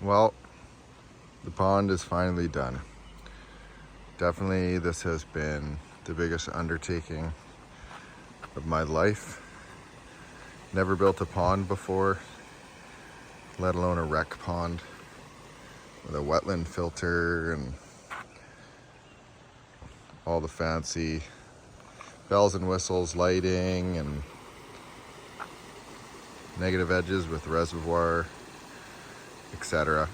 Well, the pond is finally done. Definitely this has been the biggest undertaking of my life. Never built a pond before, let alone a rec pond with a wetland filter and all the fancy bells and whistles, lighting and negative edges with reservoir, etc.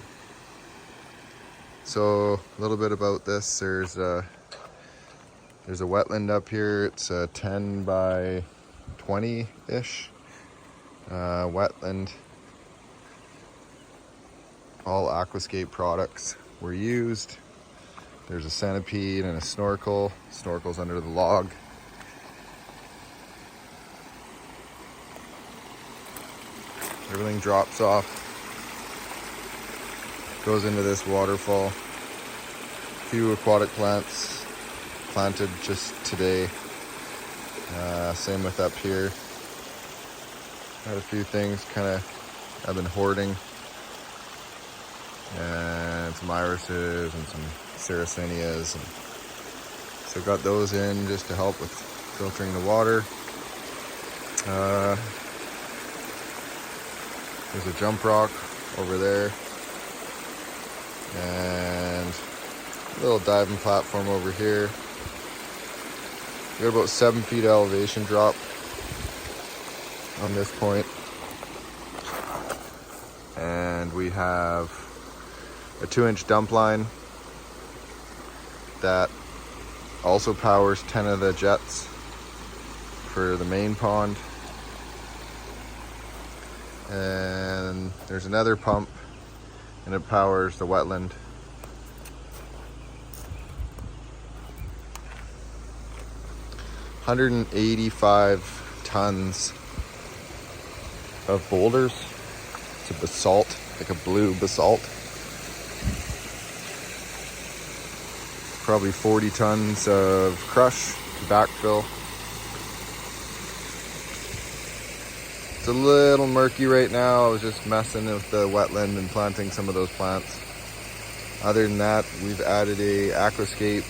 So a little bit about this. There's a wetland up here. It's a 10 by 20-ish wetland. All aquascape products were used. There's a centipede and a snorkel. Snorkel's under the log. Everything drops off, goes into this waterfall. A few aquatic plants planted just today. Same with up here. Had a few things I've been hoarding. And some irises and some sarracenias. And so got those in just to help with filtering the water. There's a jump rock over there. And a little diving platform over here. We got about 7 feet elevation drop on this point. And we have a 2-inch dump line that also powers 10 of the jets for the main pond. And there's another pump and it powers the wetland. $185 tons of boulders. It's a basalt, like a blue basalt. Probably 40 tons of crush to backfill. It's a little murky right now. I was just messing with the wetland and planting some of those plants. Other than that, we've added a aquascape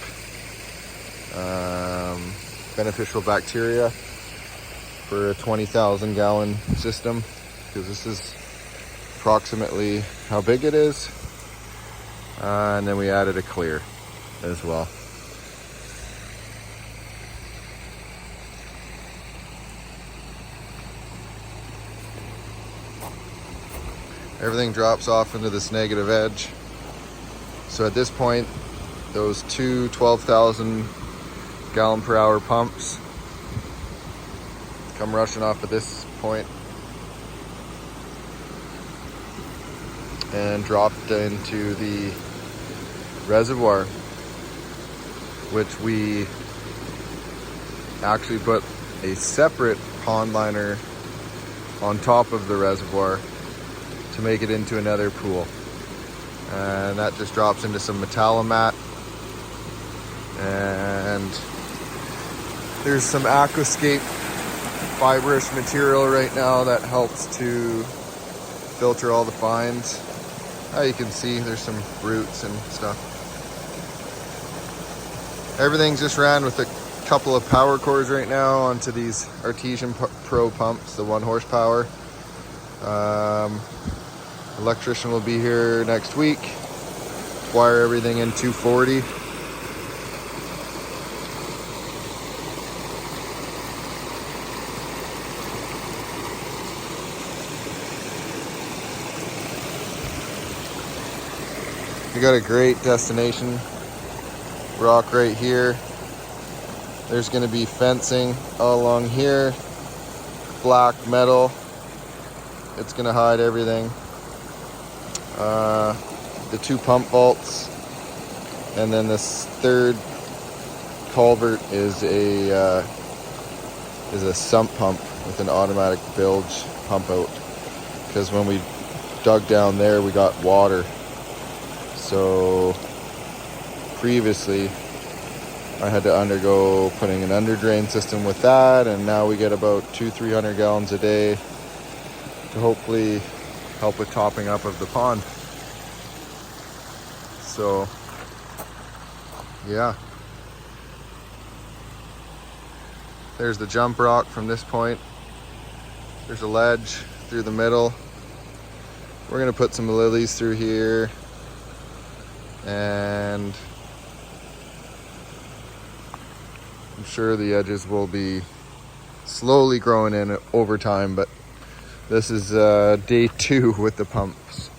beneficial bacteria for a 20,000 gallon system, because this is approximately how big it is. And then we added a clear as well. Everything drops off into this negative edge. So at this point, those two 12,000 gallon per hour pumps come rushing off at this point and dropped into the reservoir, which we actually put a separate pond liner on top of the reservoir to make it into another pool. And that just drops into some metalamat. And there's some aquascape fibrous material right now that helps to filter all the fines. You can see there's some roots and stuff. Everything's just ran with a couple of power cores right now onto these Artesian Pro pumps, the 1 horsepower. Electrician will be here next week. Wire everything in 240. We got a great destination rock right here. There's going to be fencing all along here, black metal. It's going to hide everything. The 2 pump vaults, and then this third culvert is a sump pump with an automatic bilge pump out, because when we dug down there we got water. So previously I had to undergo putting an under drain system with that, and now we get about 200-300 gallons a day to hopefully help with topping up of the pond. So yeah, there's the jump rock from this point. There's a ledge through the middle. We're gonna put some lilies through here, and I'm sure the edges will be slowly growing in over time, but this is day 2 with the pumps.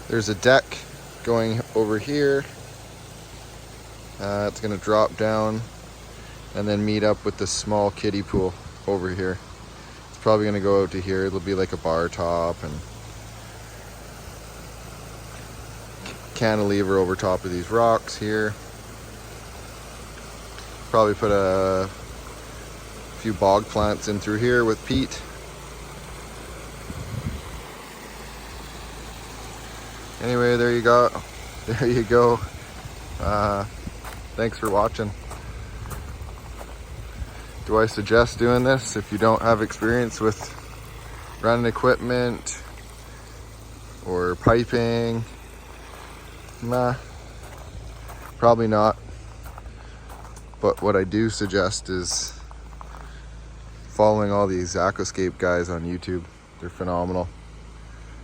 There's a deck going over here. It's gonna drop down and then meet up with the small kiddie pool over here. It's probably gonna go out to here. It'll be like a bar top and cantilever over top of these rocks here. Probably put a few bog plants in through here with peat. Anyway, there you go. There you go. Thanks for watching. Do I suggest doing this if you don't have experience with running equipment or piping? Nah, probably not. But what I do suggest is following all these aquascape guys on YouTube. They're phenomenal.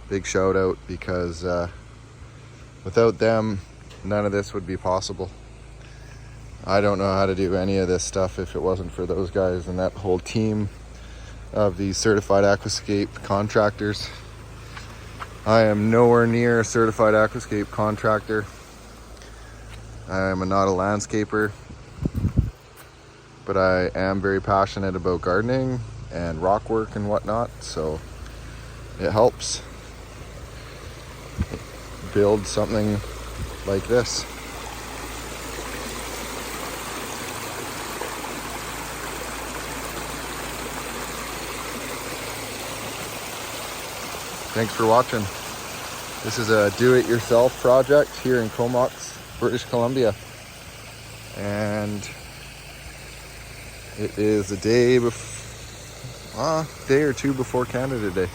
Big shout out, because without them, none of this would be possible. I don't know how to do any of this stuff if it wasn't for those guys and that whole team of these certified aquascape contractors. I am nowhere near a certified aquascape contractor. I am not a landscaper, but I am very passionate about gardening and rock work and whatnot, so it helps build something like this. Thanks for watching. This is a do-it-yourself project here in Comox, British Columbia. And it is a day or 2 before Canada Day.